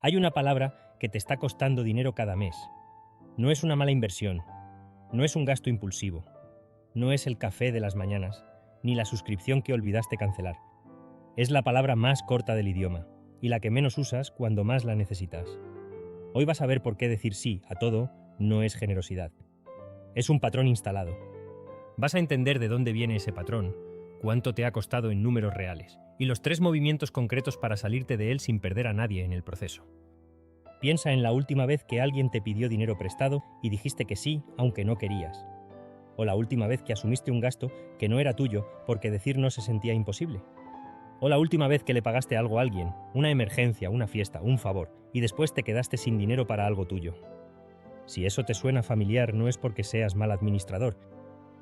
Hay una palabra que te está costando dinero cada mes. No es una mala inversión, no es un gasto impulsivo, no es el café de las mañanas, ni la suscripción que olvidaste cancelar. Es la palabra más corta del idioma, y la que menos usas cuando más la necesitas. Hoy vas a ver por qué decir sí a todo no es generosidad. Es un patrón instalado. Vas a entender de dónde viene ese patrón, cuánto te ha costado en números reales, y los 3 movimientos concretos para salirte de él sin perder a nadie en el proceso. Piensa en la última vez que alguien te pidió dinero prestado y dijiste que sí, aunque no querías. O la última vez que asumiste un gasto que no era tuyo porque decir no se sentía imposible. O la última vez que le pagaste algo a alguien, una emergencia, una fiesta, un favor, y después te quedaste sin dinero para algo tuyo. Si eso te suena familiar, no es porque seas mal administrador,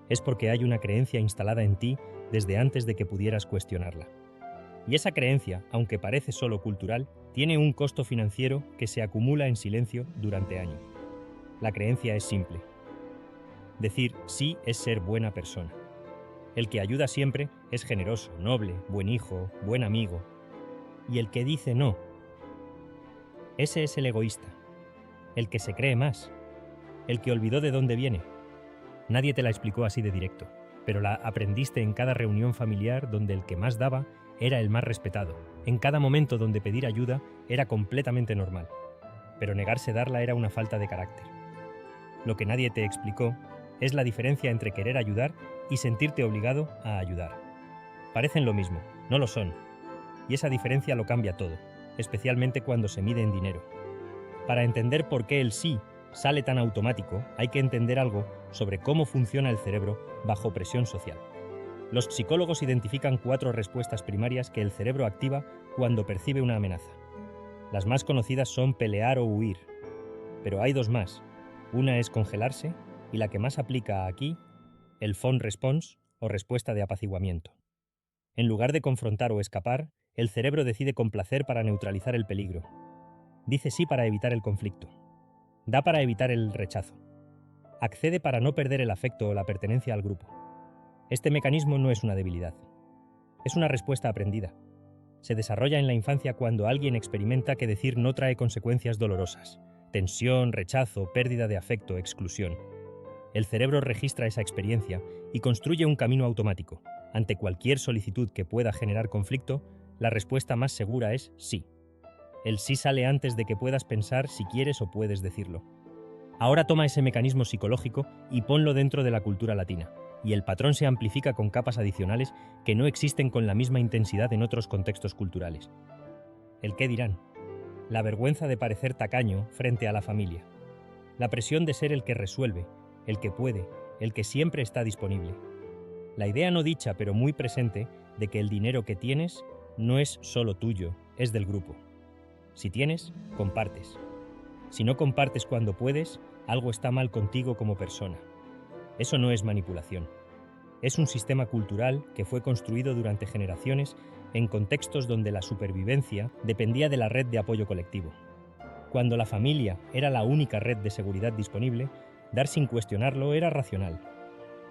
es porque hay una creencia instalada en ti desde antes de que pudieras cuestionarla. Y esa creencia, aunque parece solo cultural, tiene un costo financiero que se acumula en silencio durante años. La creencia es simple. Decir sí es ser buena persona. El que ayuda siempre es generoso, noble, buen hijo, buen amigo. Y el que dice no, ese es el egoísta, el que se cree más, el que olvidó de dónde viene. Nadie te la explicó así de directo, pero la aprendiste en cada reunión familiar donde el que más daba era el más respetado, en cada momento donde pedir ayuda era completamente normal, pero negarse darla era una falta de carácter. Lo que nadie te explicó es la diferencia entre querer ayudar y sentirte obligado a ayudar. Parecen lo mismo, no lo son, y esa diferencia lo cambia todo, especialmente cuando se mide en dinero. Para entender por qué el sí sale tan automático, hay que entender algo sobre cómo funciona el cerebro bajo presión social. Los psicólogos identifican 4 respuestas primarias que el cerebro activa cuando percibe una amenaza. Las más conocidas son pelear o huir, pero hay 2 más. Una es congelarse y la que más aplica aquí, el fawn response o respuesta de apaciguamiento. En lugar de confrontar o escapar, el cerebro decide complacer para neutralizar el peligro. Dice sí para evitar el conflicto. Da para evitar el rechazo. Accede para no perder el afecto o la pertenencia al grupo. Este mecanismo no es una debilidad. Es una respuesta aprendida. Se desarrolla en la infancia cuando alguien experimenta que decir no trae consecuencias dolorosas. Tensión, rechazo, pérdida de afecto, exclusión. El cerebro registra esa experiencia y construye un camino automático. Ante cualquier solicitud que pueda generar conflicto, la respuesta más segura es sí. El sí sale antes de que puedas pensar si quieres o puedes decirlo. Ahora toma ese mecanismo psicológico y ponlo dentro de la cultura latina, y el patrón se amplifica con capas adicionales que no existen con la misma intensidad en otros contextos culturales. El qué dirán. La vergüenza de parecer tacaño frente a la familia. La presión de ser el que resuelve, el que puede, el que siempre está disponible. La idea no dicha pero muy presente de que el dinero que tienes no es solo tuyo, es del grupo. Si tienes, compartes. Si no compartes cuando puedes, algo está mal contigo como persona. Eso no es manipulación. Es un sistema cultural que fue construido durante generaciones en contextos donde la supervivencia dependía de la red de apoyo colectivo. Cuando la familia era la única red de seguridad disponible, dar sin cuestionarlo era racional.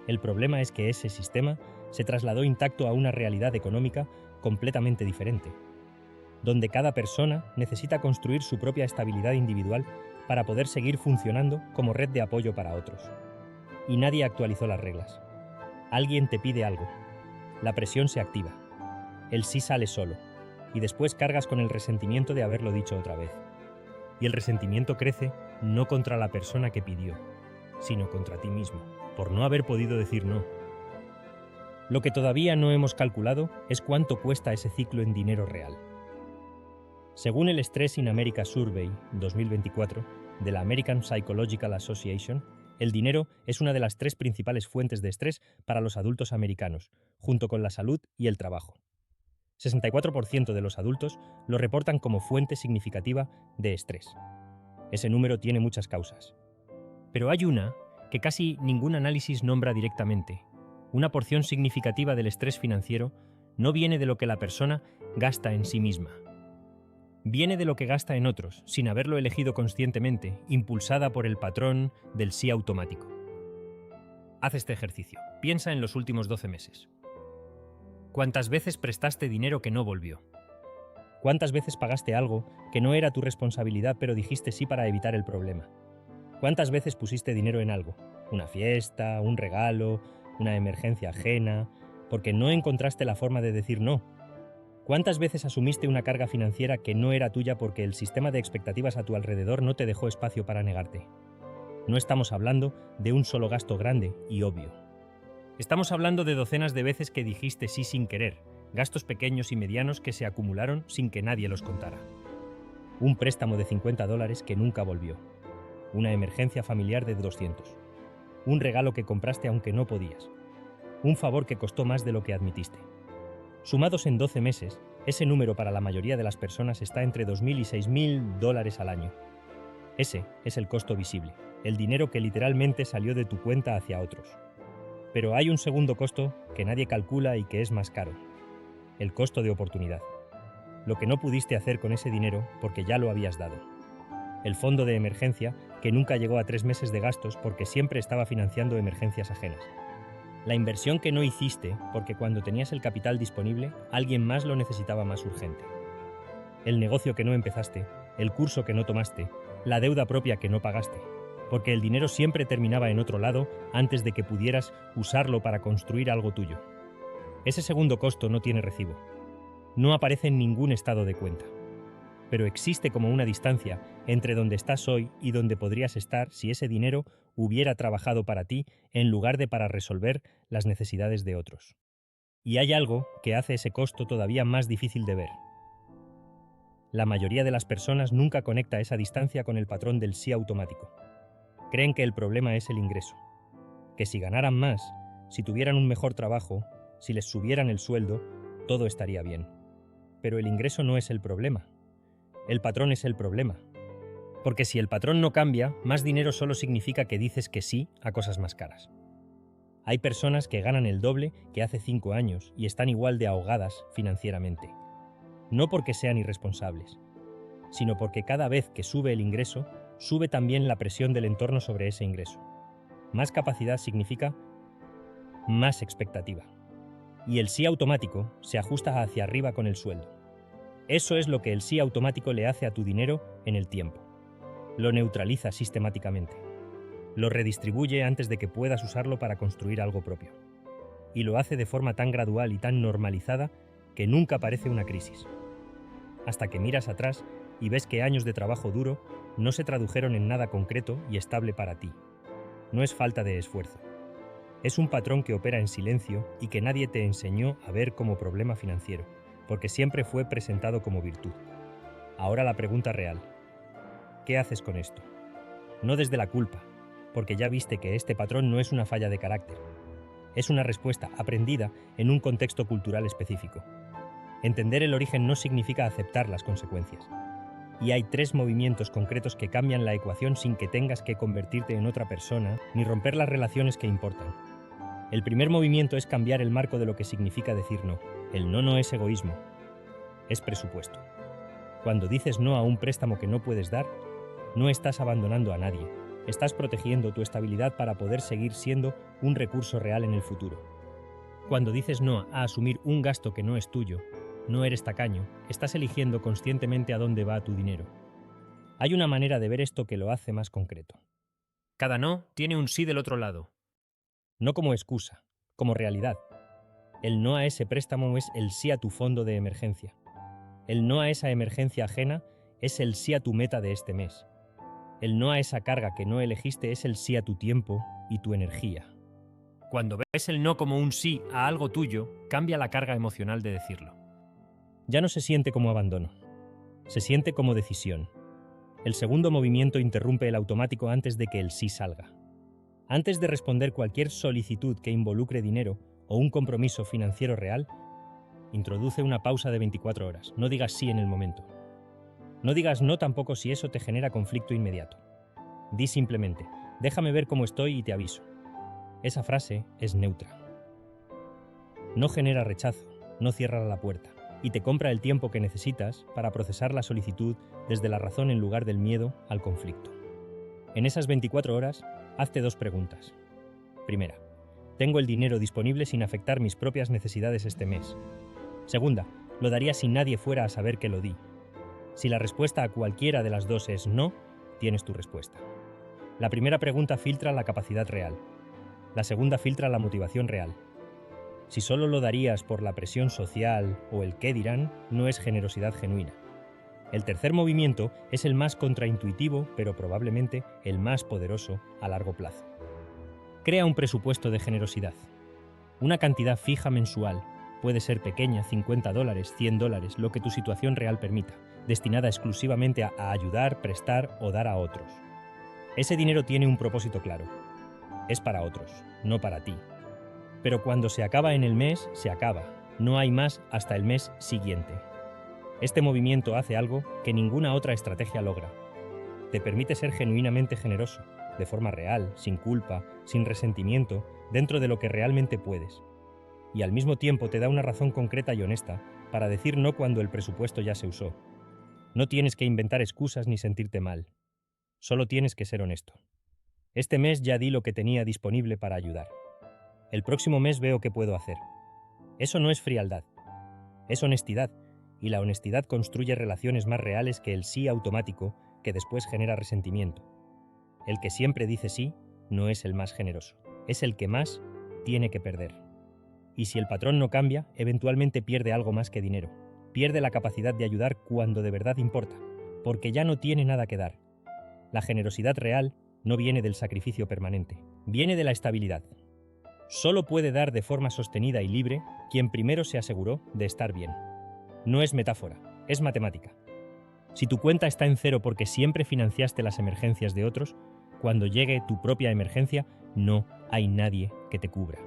El problema es que ese sistema se trasladó intacto a una realidad económica completamente diferente, donde cada persona necesita construir su propia estabilidad individual para poder seguir funcionando como red de apoyo para otros. Y nadie actualizó las reglas. Alguien te pide algo. La presión se activa. El sí sale solo. Y después cargas con el resentimiento de haberlo dicho otra vez. Y el resentimiento crece no contra la persona que pidió, sino contra ti mismo, por no haber podido decir no. Lo que todavía no hemos calculado es cuánto cuesta ese ciclo en dinero real. Según el Stress in America Survey 2024 de la American Psychological Association, el dinero es una de las 3 principales fuentes de estrés para los adultos americanos, junto con la salud y el trabajo. 64% de los adultos lo reportan como fuente significativa de estrés. Ese número tiene muchas causas. Pero hay una que casi ningún análisis nombra directamente. Una porción significativa del estrés financiero no viene de lo que la persona gasta en sí misma. Viene de lo que gasta en otros, sin haberlo elegido conscientemente, impulsada por el patrón del sí automático. Haz este ejercicio. Piensa en los últimos 12 meses. ¿Cuántas veces prestaste dinero que no volvió? ¿Cuántas veces pagaste algo que no era tu responsabilidad pero dijiste sí para evitar el problema? ¿Cuántas veces pusiste dinero en algo? Una fiesta, un regalo, una emergencia ajena, porque no encontraste la forma de decir no. ¿Cuántas veces asumiste una carga financiera que no era tuya porque el sistema de expectativas a tu alrededor no te dejó espacio para negarte? No estamos hablando de un solo gasto grande y obvio. Estamos hablando de docenas de veces que dijiste sí sin querer, gastos pequeños y medianos que se acumularon sin que nadie los contara. Un préstamo de $50 que nunca volvió. Una emergencia familiar de 200. Un regalo que compraste aunque no podías. Un favor que costó más de lo que admitiste. Sumados en 12 meses, ese número para la mayoría de las personas está entre $2.000 y $6.000 al año. Ese es el costo visible, el dinero que literalmente salió de tu cuenta hacia otros. Pero hay un segundo costo que nadie calcula y que es más caro. El costo de oportunidad. Lo que no pudiste hacer con ese dinero porque ya lo habías dado. El fondo de emergencia que nunca llegó a 3 meses de gastos porque siempre estaba financiando emergencias ajenas. La inversión que no hiciste porque cuando tenías el capital disponible, alguien más lo necesitaba más urgente. El negocio que no empezaste, el curso que no tomaste, la deuda propia que no pagaste, porque el dinero siempre terminaba en otro lado antes de que pudieras usarlo para construir algo tuyo. Ese segundo costo no tiene recibo. No aparece en ningún estado de cuenta. Pero existe como una distancia entre donde estás hoy y donde podrías estar si ese dinero hubiera trabajado para ti en lugar de para resolver las necesidades de otros. Y hay algo que hace ese costo todavía más difícil de ver. La mayoría de las personas nunca conecta esa distancia con el patrón del sí automático. Creen que el problema es el ingreso. Que si ganaran más, si tuvieran un mejor trabajo, si les subieran el sueldo, todo estaría bien. Pero el ingreso no es el problema. El patrón es el problema. Porque si el patrón no cambia, más dinero solo significa que dices que sí a cosas más caras. Hay personas que ganan el doble que hace 5 años y están igual de ahogadas financieramente. No porque sean irresponsables, sino porque cada vez que sube el ingreso, sube también la presión del entorno sobre ese ingreso. Más capacidad significa más expectativa. Y el sí automático se ajusta hacia arriba con el sueldo. Eso es lo que el sí automático le hace a tu dinero en el tiempo. Lo neutraliza sistemáticamente. Lo redistribuye antes de que puedas usarlo para construir algo propio. Y lo hace de forma tan gradual y tan normalizada que nunca parece una crisis. Hasta que miras atrás y ves que años de trabajo duro no se tradujeron en nada concreto y estable para ti. No es falta de esfuerzo. Es un patrón que opera en silencio y que nadie te enseñó a ver como problema financiero, porque siempre fue presentado como virtud. Ahora la pregunta real: ¿qué haces con esto? No desde la culpa, porque ya viste que este patrón no es una falla de carácter. Es una respuesta aprendida en un contexto cultural específico. Entender el origen no significa aceptar las consecuencias. Y hay 3 movimientos concretos que cambian la ecuación sin que tengas que convertirte en otra persona ni romper las relaciones que importan. El primer movimiento es cambiar el marco de lo que significa decir no. El no es egoísmo, es presupuesto. Cuando dices no a un préstamo que no puedes dar, no estás abandonando a nadie, estás protegiendo tu estabilidad para poder seguir siendo un recurso real en el futuro. Cuando dices no a asumir un gasto que no es tuyo, no eres tacaño, estás eligiendo conscientemente a dónde va tu dinero. Hay una manera de ver esto que lo hace más concreto. Cada no tiene un sí del otro lado. No como excusa, como realidad. El no a ese préstamo es el sí a tu fondo de emergencia. El no a esa emergencia ajena es el sí a tu meta de este mes. El no a esa carga que no elegiste es el sí a tu tiempo y tu energía. Cuando ves el no como un sí a algo tuyo, cambia la carga emocional de decirlo. Ya no se siente como abandono, se siente como decisión. El segundo movimiento interrumpe el automático antes de que el sí salga. Antes de responder cualquier solicitud que involucre dinero o un compromiso financiero real, introduce una pausa de 24 horas. No digas sí en el momento. No digas no tampoco si eso te genera conflicto inmediato. Di simplemente: déjame ver cómo estoy y te aviso. Esa frase es neutra. No genera rechazo, no cierra la puerta y te compra el tiempo que necesitas para procesar la solicitud desde la razón en lugar del miedo al conflicto. En esas 24 horas, hazte 2 preguntas. Primera, ¿tengo el dinero disponible sin afectar mis propias necesidades este mes? Segunda, Lo daría si nadie fuera a saber que lo di. Si la respuesta a cualquiera de las dos es no, tienes tu respuesta. La primera pregunta filtra la capacidad real. La segunda filtra la motivación real. Si solo lo darías por la presión social o el qué dirán, no es generosidad genuina. El tercer movimiento es el más contraintuitivo, pero probablemente el más poderoso a largo plazo. Crea un presupuesto de generosidad. Una cantidad fija mensual, puede ser pequeña, $50, $100, lo que tu situación real permita, destinada exclusivamente a ayudar, prestar o dar a otros. Ese dinero tiene un propósito claro. Es para otros, no para ti. Pero cuando se acaba en el mes, se acaba. No hay más hasta el mes siguiente. Este movimiento hace algo que ninguna otra estrategia logra. Te permite ser genuinamente generoso, de forma real, sin culpa, sin resentimiento, dentro de lo que realmente puedes. Y al mismo tiempo te da una razón concreta y honesta para decir no cuando el presupuesto ya se usó. No tienes que inventar excusas ni sentirte mal. Solo tienes que ser honesto. Este mes ya di lo que tenía disponible para ayudar. El próximo mes veo qué puedo hacer. Eso no es frialdad. Es honestidad. Y la honestidad construye relaciones más reales que el sí automático que después genera resentimiento. El que siempre dice sí no es el más generoso, es el que más tiene que perder. Y si el patrón no cambia, eventualmente pierde algo más que dinero. Pierde la capacidad de ayudar cuando de verdad importa, porque ya no tiene nada que dar. La generosidad real no viene del sacrificio permanente, viene de la estabilidad. Solo puede dar de forma sostenida y libre quien primero se aseguró de estar bien. No es metáfora, es matemática. Si tu cuenta está en cero porque siempre financiaste las emergencias de otros, cuando llegue tu propia emergencia, no hay nadie que te cubra.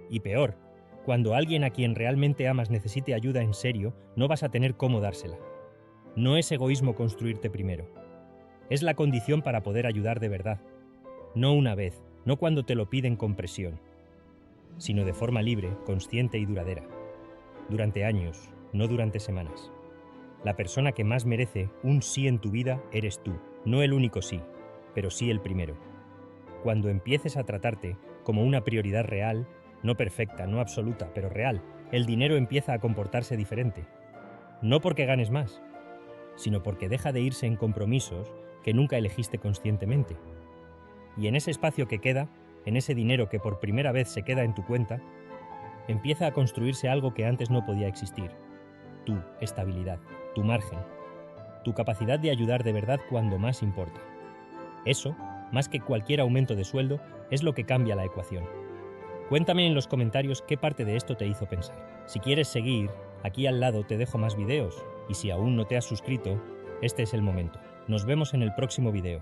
Y peor, cuando alguien a quien realmente amas necesite ayuda en serio, no vas a tener cómo dársela. No es egoísmo construirte primero. Es la condición para poder ayudar de verdad. No una vez, no cuando te lo piden con presión, sino de forma libre, consciente y duradera. Durante años, no durante semanas. La persona que más merece un sí en tu vida eres tú, no el único sí, pero sí el primero. Cuando empieces a tratarte como una prioridad real, no perfecta, no absoluta, pero real, el dinero empieza a comportarse diferente. No porque ganes más, sino porque deja de irse en compromisos que nunca elegiste conscientemente. Y en ese espacio que queda, en ese dinero que por primera vez se queda en tu cuenta, empieza a construirse algo que antes no podía existir. Tu estabilidad, tu margen, tu capacidad de ayudar de verdad cuando más importa. Eso, más que cualquier aumento de sueldo, es lo que cambia la ecuación. Cuéntame en los comentarios qué parte de esto te hizo pensar. Si quieres seguir, aquí al lado te dejo más videos, y si aún no te has suscrito, este es el momento. Nos vemos en el próximo video.